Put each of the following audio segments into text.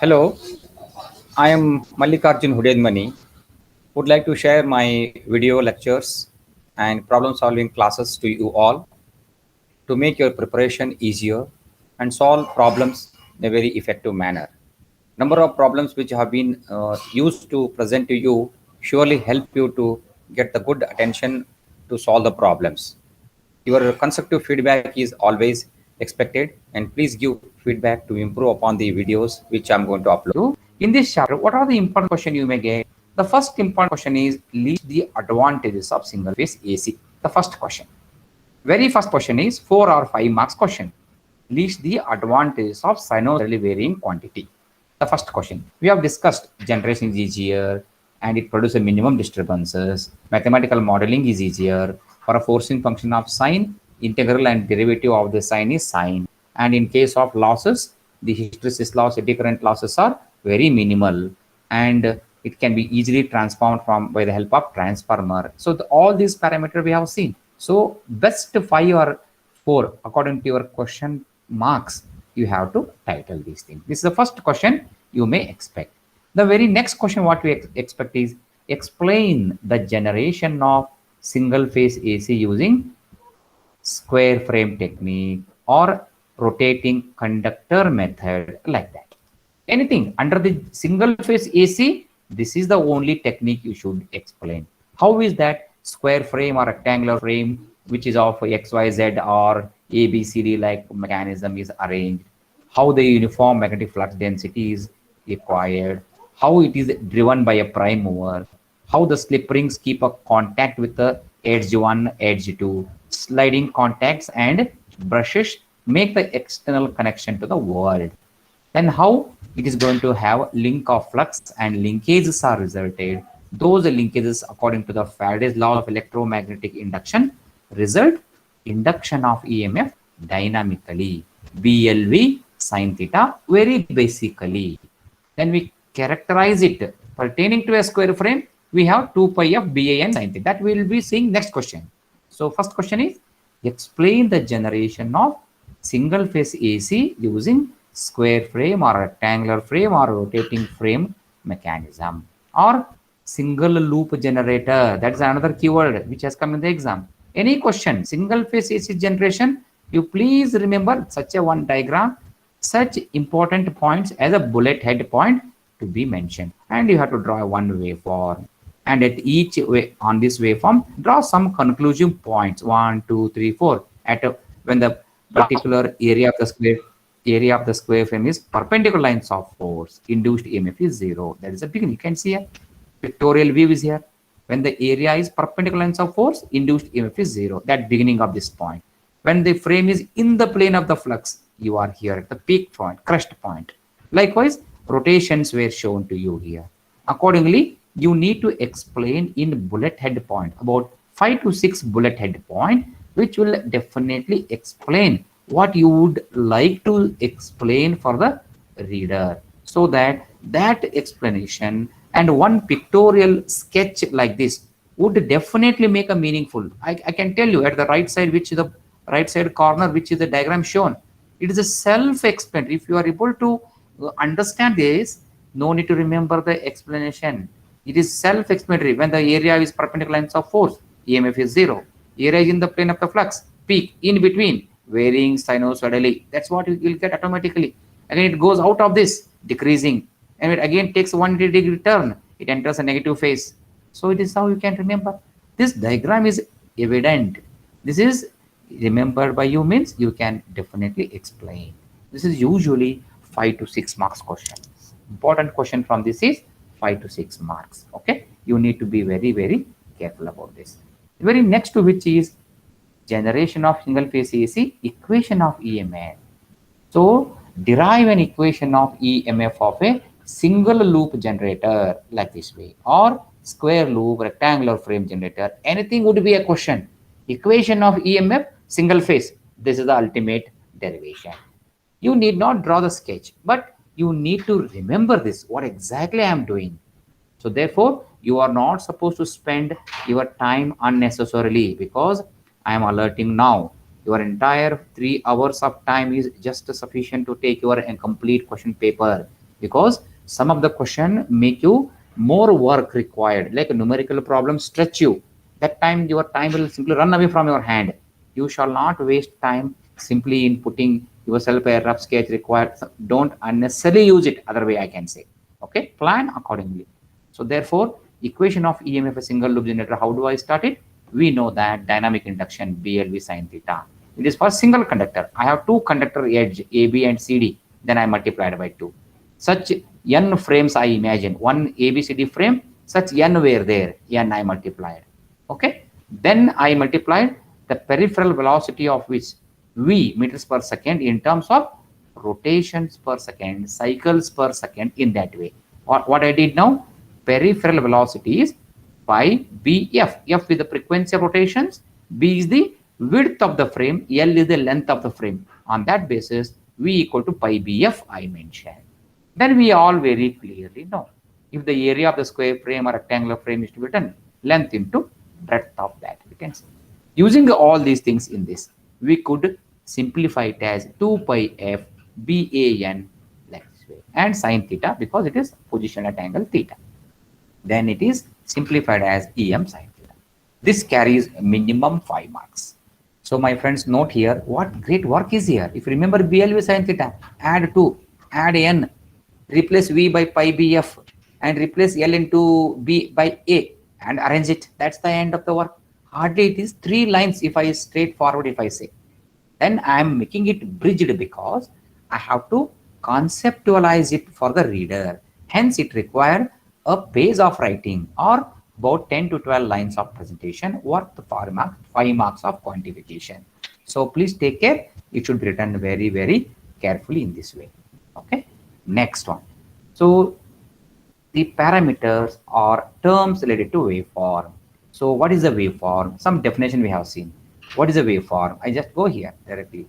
Hello, I am Mallikarjun Hudedmani. Would like to share my video lectures and problem solving classes to you all to make your preparation easier and solve problems in a very effective manner. Number of problems which have been used to present to you surely help you to get the good attention to solve the problems. Your constructive feedback is always expected, and please give feedback to improve upon the videos which I'm going to upload. In this chapter, what are the important questions you may get? The first important question is list the advantages of single phase AC. The first question. Very first question is 4 or 5 marks question. List the advantages of sinusoidally varying quantity. The first question. We have discussed generation is easier and it produces minimum disturbances. Mathematical modeling is easier. For a forcing function of sine, integral and derivative of the sine is sine. And in case of losses, the hysteresis loss, eddy current losses are very minimal, and it can be easily transformed from by the help of transformer. So all these parameters we have seen. So best 5 or 4 according to your question marks, you have to title these things. This is the first question you may expect. The very next question what we expect is explain the generation of single phase AC using square frame technique or rotating conductor method, like that. Anything under the single phase AC, this is the only technique you should explain. How is that square frame or rectangular frame which is of XYZ or ABCD like mechanism is arranged, how the uniform magnetic flux density is required, how it is driven by a prime mover, how the slip rings keep a contact with the edge 1, edge 2, sliding contacts and brushes make the external connection to the world. Then how it is going to have link of flux and linkages are resulted. Those linkages according to the Faraday's law of electromagnetic induction result induction of EMF dynamically. BLV sin theta very basically. Then we characterize it pertaining to a square frame. We have 2 pi of BAN sin theta. That we will be seeing next question. So first question is explain the generation of single phase AC using square frame or rectangular frame or rotating frame mechanism or single loop generator. That is another keyword which has come in the exam. Any question single phase AC generation, you please remember such a one diagram, such important points as a bullet head point to be mentioned, and you have to draw one waveform, and at each way on this waveform draw some conclusion points 1 2 3 4 at when the particular area of the square frame is perpendicular lines of force, induced EMF is 0. That is the beginning. You can see a pictorial view is here. When the area is perpendicular lines of force, induced EMF is 0. That beginning of this point. When the frame is in the plane of the flux, you are here at the peak point, crest point. Likewise, rotations were shown to you here. Accordingly, you need to explain in bullet head point about 5 to 6 bullet head point, which will definitely explain what you would like to explain for the reader, so that that explanation and one pictorial sketch like this would definitely make a meaningful. I can tell you at the right side, which is the right side corner, which is the diagram shown, it is a self-explanatory. If you are able to understand this, no need to remember the explanation. It is self-explanatory. When the area is perpendicular lines of force, EMF is 0. Area is in the plane of the flux, peak in between, varying sinusoidally. That's what you will get automatically. Again, it goes out of this, decreasing, and it again takes 180-degree turn. It enters a negative phase. So it is how you can remember. This diagram is evident. This is remembered by you means you can definitely explain. This is usually 5 to 6 marks question. Important question from this is 5 to 6 marks. Okay, you need to be very careful about this. The very next to which is generation of single phase AC, equation of EMF. So derive an equation of EMF of a single loop generator like this way, or square loop rectangular frame generator. Anything would be a question. Equation of EMF single phase. This is the ultimate derivation. You need not draw the sketch, but you need to remember this, what exactly I am doing. So therefore, you are not supposed to spend your time unnecessarily, because I am alerting now. Your entire 3 hours of time is just sufficient to take your complete question paper. because some of the question make you more work required, like a numerical problem stretch you. That time your time will simply run away from your hand. You shall not waste time simply in putting yourself a rough sketch required. Don't unnecessarily use it, other way I can say. Okay, plan accordingly. So therefore, equation of EMF a single loop generator, how do I start it? We know that dynamic induction BLV sine theta. It is for single conductor. I have two conductor edge AB and CD, then I multiplied by 2. Such n frames I imagine, one ABCD frame, such n were there, n I multiplied. Okay, then I multiplied the peripheral velocity of which V meters per second in terms of rotations per second, cycles per second, in that way. What I did now, peripheral velocity is pi bf. F is the frequency of rotations, b is the width of the frame, L is the length of the frame. On that basis, V equal to pi bf I mentioned. Then we all very clearly know, if the area of the square frame or rectangular frame is to be written, length into breadth of that, we can say. Using all these things in this, we could simplify it as 2 pi f BAN like this way, and sine theta because it is position at angle theta. Then it is simplified as EM sine theta. This carries minimum 5 marks. So my friends, note here what great work is here. If you remember BLV sine theta, add 2, add n, replace V by pi BF, and replace L into B by A, and arrange it. That's the end of the work. Hardly it is 3 lines if I straightforward if I say. Then I am making it bridged because I have to conceptualize it for the reader. Hence it required a page of writing or about 10 to 12 lines of presentation worth 5 marks of quantification. So please take care. It should be written very, very carefully in this way. Okay. Next one. So the parameters are terms related to waveform. So what is a waveform? Some definition we have seen. What is a waveform? I just go here directly.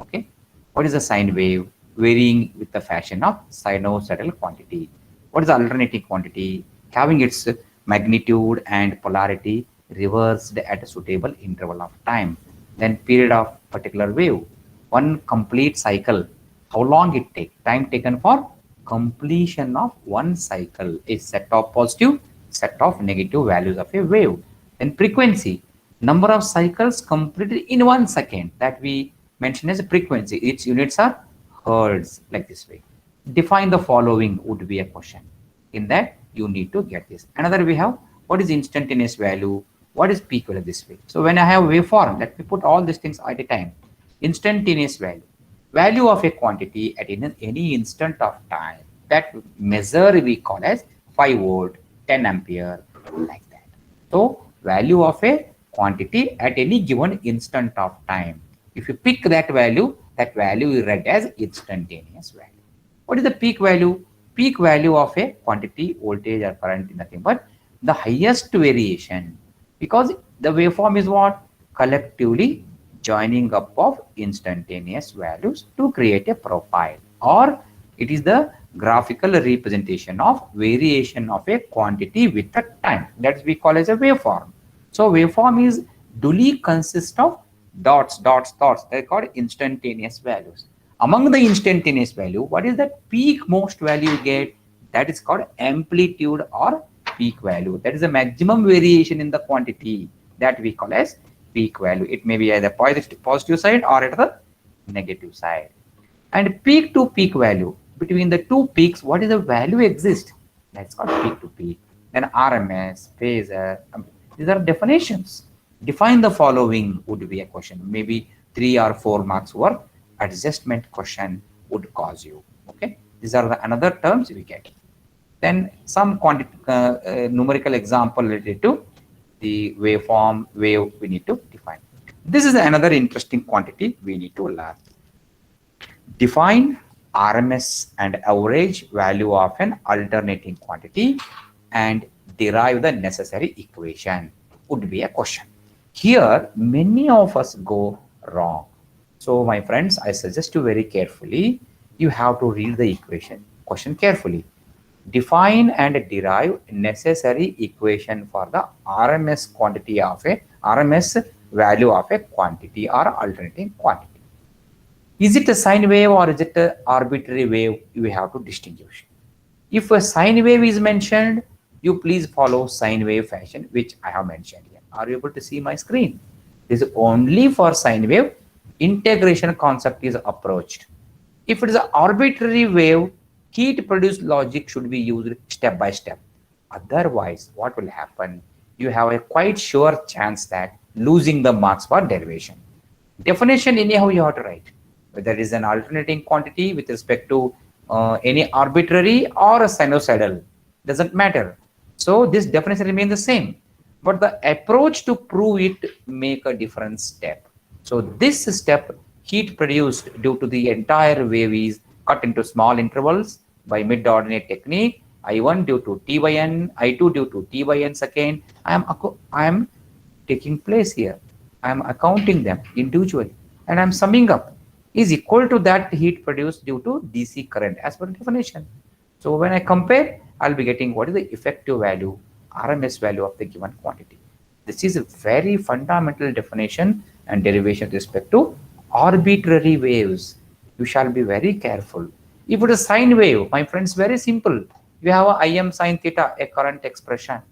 Okay. What is a sine wave? Varying with the fashion of sinusoidal quantity. What is the alternating quantity? Having its magnitude and polarity reversed at a suitable interval of time. Then period of particular wave. One complete cycle. How long it takes? Time taken for completion of one cycle. A set of positive, set of negative values of a wave. Then frequency. Number of cycles completed in 1 second, that we mention as a frequency. Its units are hertz, like this way. Define the following would be a question. In that you need to get this. Another we have, what is instantaneous value? What is peak value, this way. So when I have waveform, let me put all these things at a time. Instantaneous value. Value of a quantity at any instant of time. That measure we call as 5 volt, 10 ampere, like that. So value of a quantity at any given instant of time. If you pick that value is read as instantaneous value. What is the peak value? Peak value of a quantity, voltage or current, nothing but the highest variation, because the waveform is what? Collectively joining up of instantaneous values to create a profile, or it is the graphical representation of variation of a quantity with the time. That we call as a waveform. So waveform is duly consists of dots. They're called instantaneous values. Among the instantaneous value, what is the peak most value you get? That is called amplitude or peak value. That is the maximum variation in the quantity, that we call as peak value. It may be either positive side or at the negative side. And peak to peak value, between the two peaks, what is the value exist? That's called peak to peak. Then RMS, phasor, these are definitions. Define the following would be a question. Maybe 3 or 4 marks worth adjustment question would cause you. Okay, these are the another terms we get. Then some numerical example related to the waveform, wave we need to define. This is another interesting quantity we need to learn. Define RMS and average value of an alternating quantity and derive the necessary equation would be a question. Here many of us go wrong. So my friends, I suggest you very carefully, you have to read the question carefully. Define and derive necessary equation for the RMS quantity of a RMS value of a quantity or alternating quantity. Is it a sine wave or is it an arbitrary wave? You have to distinguish. If a sine wave is mentioned, you please follow sine wave fashion, which I have mentioned here. Are you able to see my screen? This is only for sine wave. Integration concept is approached. If it is an arbitrary wave, heat produced logic should be used step by step. Otherwise, what will happen? You have a quite sure chance that losing the marks for derivation. Definition anyhow you have to write, whether it is an alternating quantity with respect to any arbitrary or a sinusoidal, doesn't matter. So this definition remains the same, but the approach to prove it make a different step. So this step, heat produced due to the entire wave is cut into small intervals by mid-ordinate technique. I1 due to t by n, I2 due to t by n second. I am taking place here. I am accounting them individually and I am summing up is equal to that heat produced due to DC current as per definition. So when I compare, I'll be getting what is the effective value, RMS value of the given quantity. This is a very fundamental definition and derivation with respect to arbitrary waves. You shall be very careful. If it is sine wave, my friends, very simple. You have a Im sine theta, a current expression,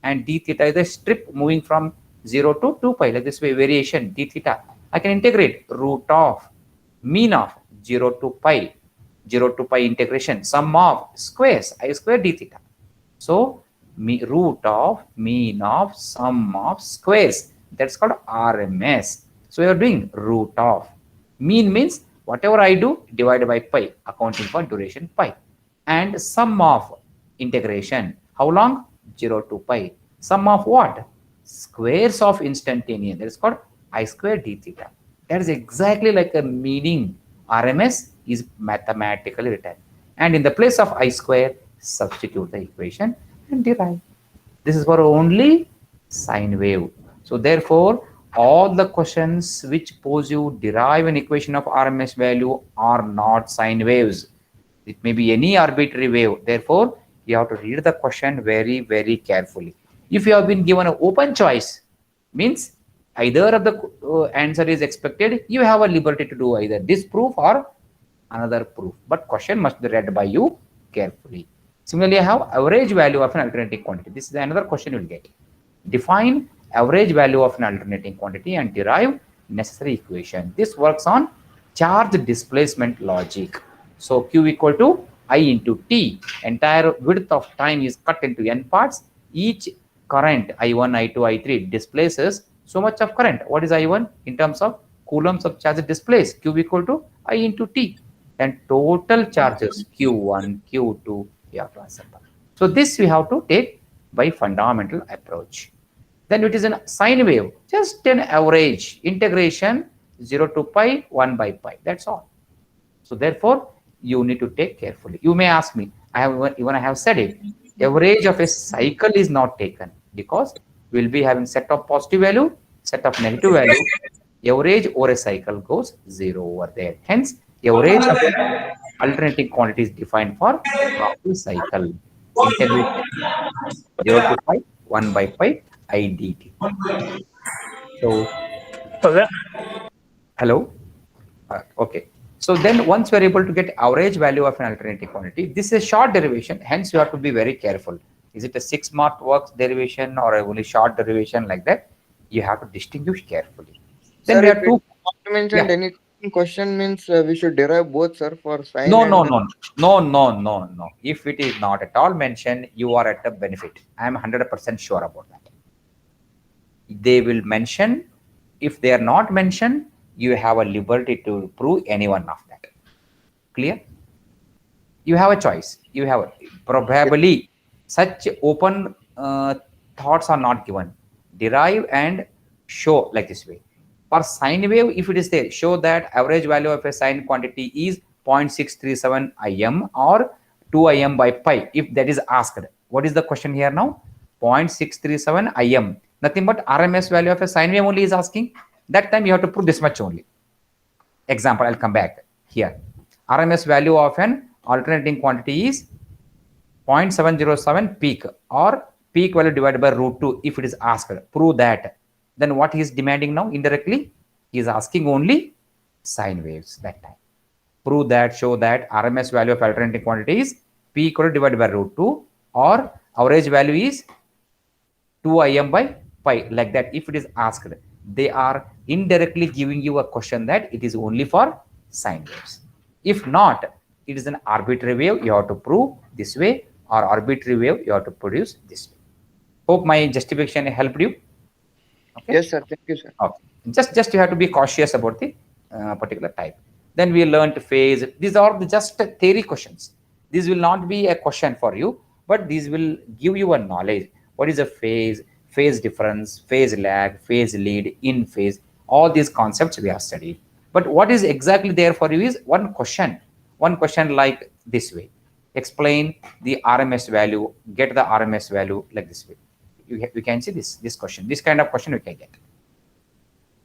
and d theta is a strip moving from 0 to 2 pi, like this way variation d theta. I can integrate root of mean of 0 to pi, 0 to pi integration, sum of squares, I square d theta. So root of mean of sum of squares, that's called RMS. So you're doing root of. Mean means whatever I do divided by pi, accounting for duration pi. And sum of integration, how long? 0 to pi. Sum of what? Squares of instantaneous, that is called I square d theta. That is exactly like a meaning. RMS is mathematically written. And in the place of I square, substitute the equation and derive. This is for only sine wave. So therefore, all the questions which pose you derive an equation of RMS value are not sine waves. It may be any arbitrary wave. Therefore, you have to read the question very, very carefully. If you have been given an open choice, means either of the answer is expected, you have a liberty to do either this proof or another proof. But question must be read by you carefully. Similarly, I have average value of an alternating quantity. This is another question you will get. Define average value of an alternating quantity and derive necessary equation. This works on charge displacement logic. So Q equal to I into T. Entire width of time is cut into n parts. Each current I1, I2, I3 displaces so much of current. What is I1 in terms of coulombs of charge displaced? Q equal to I into T. Then total charges Q1, Q2, you have to answer. So this we have to take by fundamental approach. Then it is a sine wave, just an average integration 0 to pi, 1 by pi. That's all. So therefore, you need to take carefully. You may ask me, I have said it. Average of a cycle is not taken because we'll be having set of positive value, set of negative value. Average over a cycle goes 0 over there. Hence, average of alternating quantity is defined for half cycle. Integration 0 to pi, 1 by pi, I dt. So, Okay. hello. Okay. So then once we are able to get average value of an alternating quantity, this is a short derivation. Hence, you have to be very careful. Is it a 6 mark works derivation or a only short derivation like that? You have to distinguish carefully. Then Sir, we if have two. not mentioned Yeah. any question means we should derive both, sir, for sine No, and no, no, no, no, no, no. If it is not at all mentioned, you are at a benefit. I am 100% sure about that. They will mention. If they are not mentioned, you have a liberty to prove any one of that. Clear? You have a choice. You have probably such open thoughts are not given. Derive and show like this way. For sine wave, if it is there, show that average value of a sine quantity is 0.637 Im or 2 Im by pi. If that is asked, what is the question here now? 0.637 Im. Nothing but RMS value of a sine wave only is asking. That time you have to prove this much only. Example, I'll come back here. RMS value of an alternating quantity is 0.707 peak or peak value divided by root 2 if it is asked. Prove that. Then what he is demanding now indirectly? He is asking only sine waves that time. Prove that, show that RMS value of alternating quantity is P equal to divided by root 2, or average value is 2Im by pi, like that. If it is asked, they are indirectly giving you a question that it is only for sine waves. If not, it is an arbitrary wave, you have to prove this way, or arbitrary wave, you have to produce this way. Hope my justification helped you. Okay. Yes, sir. Thank you, sir. Okay. Just you have to be cautious about the particular type. Then we learned phase. These are just theory questions. This will not be a question for you, but these will give you a knowledge. What is a phase, phase difference, phase lag, phase lead, in phase? All these concepts we have studied. But what is exactly there for you is one question like this way. Explain the RMS value, get the RMS value like this way. You can see this question. This kind of question we can get.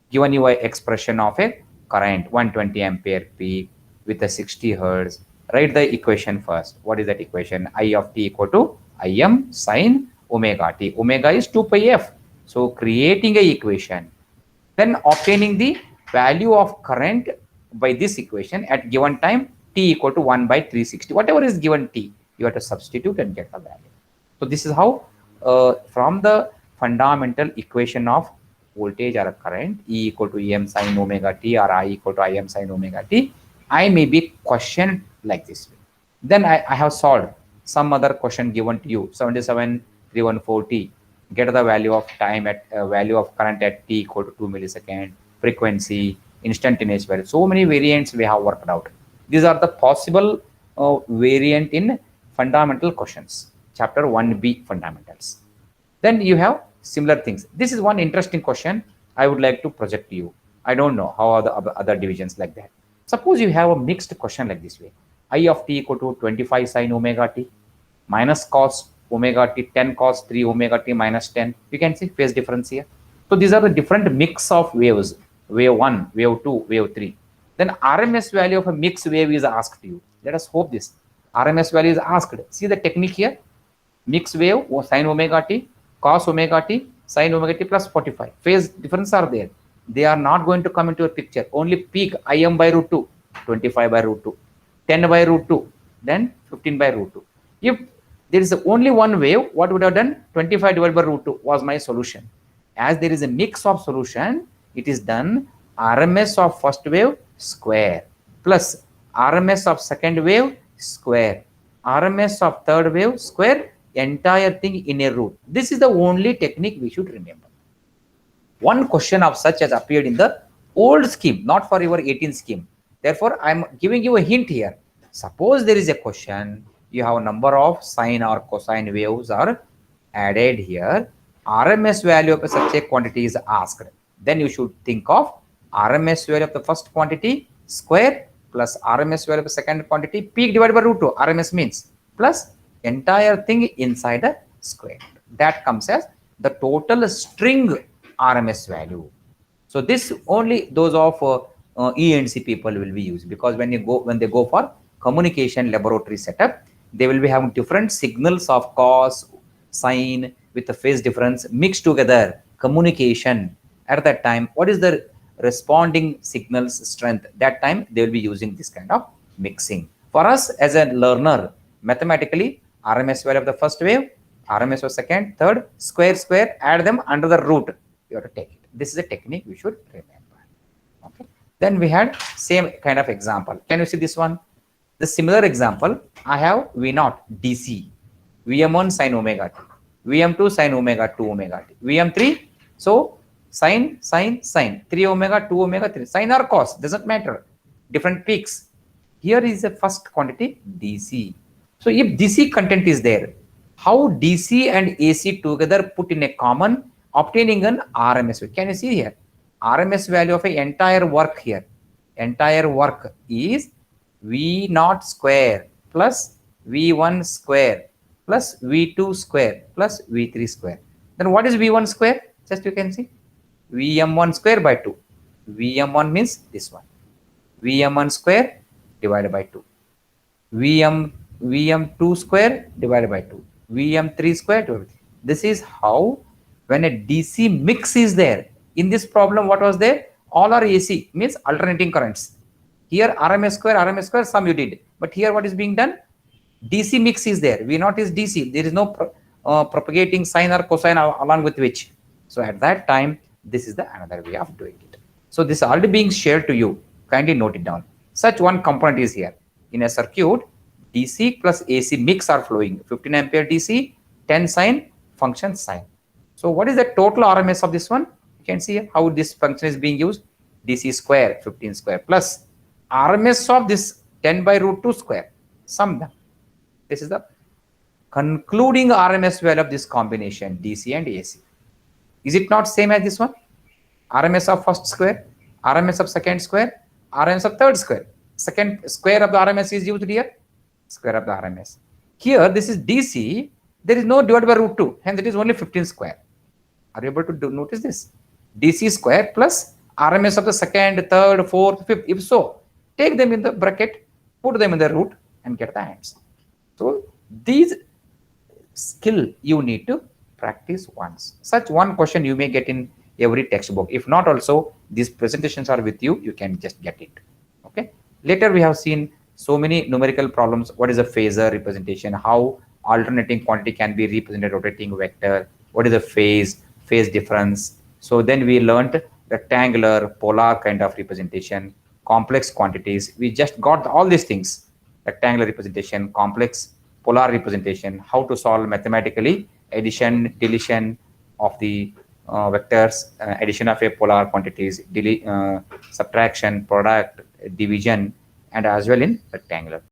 Given you an expression of a current 120 ampere peak with a 60 hertz, write the equation first. What is that equation? I of t equal to Im sine omega t. Omega is 2 pi f. So creating a equation, then obtaining the value of current by this equation at given time t equal to 1 by 360. Whatever is given t, you have to substitute and get the value. So this is how from the fundamental equation of voltage or a current, E equal to Em sine omega t or I equal to Im sine omega t, I may be questioned like this way. Then I have solved some other question given to you, 77314t. Get the value of time at value of current at t equal to 2 millisecond, frequency, instantaneous value. So many variants we have worked out. These are the possible variant in fundamental questions, chapter 1b fundamentals. Then you have similar things. This is one interesting question I would like to project to you. I don't know how are the other divisions like that. Suppose you have a mixed question like this way. I of t equal to 25 sine omega t minus cos omega t 10 cos 3 omega t minus 10. You can see phase difference here. So these are the different mix of waves. Wave 1, wave 2, wave 3. Then RMS value of a mixed wave is asked to you. Let us hope this. RMS value is asked. See the technique here. Mixed wave sine omega t, cos omega t, sine omega t plus 45. Phase difference are there. They are not going to come into a picture. Only peak Im by root 2, 25 by root 2, 10 by root 2, then 15 by root 2. If there is only one wave, what would have done? 25 divided by root 2 was my solution. As there is a mix of solution, it is done RMS of first wave square plus RMS of second wave square, RMS of third wave square, entire thing in a root. This is the only technique we should remember. One question of such has appeared in the old scheme, not for your 18 scheme. Therefore, I am giving you a hint here. Suppose there is a question, you have a number of sine or cosine waves are added here. RMS value of such a quantity is asked. Then you should think of RMS value of the first quantity square plus RMS value of the second quantity peak divided by root 2. RMS means plus entire thing inside a square. That comes as the total string RMS value. So this only those of E&C people will be used, because when they go for communication laboratory setup, they will be having different signals of cos, sine with the phase difference mixed together. Communication at that time, what is the responding signals strength? That time they will be using this kind of mixing. For us as a learner, mathematically, RMS value of the first wave, RMS of second, third, square, add them under the root. You have to take it. This is a technique we should remember. Okay. Then we had same kind of example. Can you see this one? The similar example, I have V0 DC, Vm1 sine omega t, Vm2 sine omega 2 omega t, Vm3, so sine, 3 omega, 2 omega, 3, sine or cos, doesn't matter, different peaks. Here is the first quantity DC. So if DC content is there, how DC and AC together put in a common, obtaining an RMS value. Can you see here? RMS value of a entire work here. Entire work is V0 square plus V1 square plus V2 square plus V3 square. Then what is V1 square? Just you can see. Vm1 square by 2. Vm1 means this one. Vm1 square divided by 2. Vm2 square divided by 2. Vm3 square divided by 3. This is how when a DC mix is there. In this problem, what was there? all are AC, means alternating currents. Here RMS square sum you did, but here what is being done? DC mix is there. V naught is DC. There is no propagating sine or cosine along with which. So at that time, this is the another way of doing it. So this is already being shared to you. Kindly note it down. Such one component is here. In a circuit, DC plus AC mix are flowing. 15 ampere DC, 10 sine, function sine. So what is the total RMS of this one? You can see how this function is being used. DC square, 15 square plus RMS of this 10 by root 2 square. Sum them. This is the concluding RMS value of this combination DC and AC. Is it not same as this one? RMS of first square, RMS of second square, RMS of third square. Second square of the RMS is used here. Square of the RMS. Here, this is DC. There is no divided by root 2. Hence, it is only 15 square. Are you able to notice this? DC square plus RMS of the second, third, fourth, fifth. If so, take them in the bracket, put them in the root, and get the answer. So, these skill you need to practice once. Such one question you may get in every textbook. If not also, these presentations are with you. You can just get it. Okay. Later, we have seen so many numerical problems. What is a phasor representation? How alternating quantity can be represented rotating vector? What is the phase difference? So then we learned rectangular, polar kind of representation, complex quantities. We just got all these things: rectangular representation, complex, polar representation, how to solve mathematically addition, deletion of the vectors, addition of a polar quantities, subtraction, product, division, and as well in rectangular.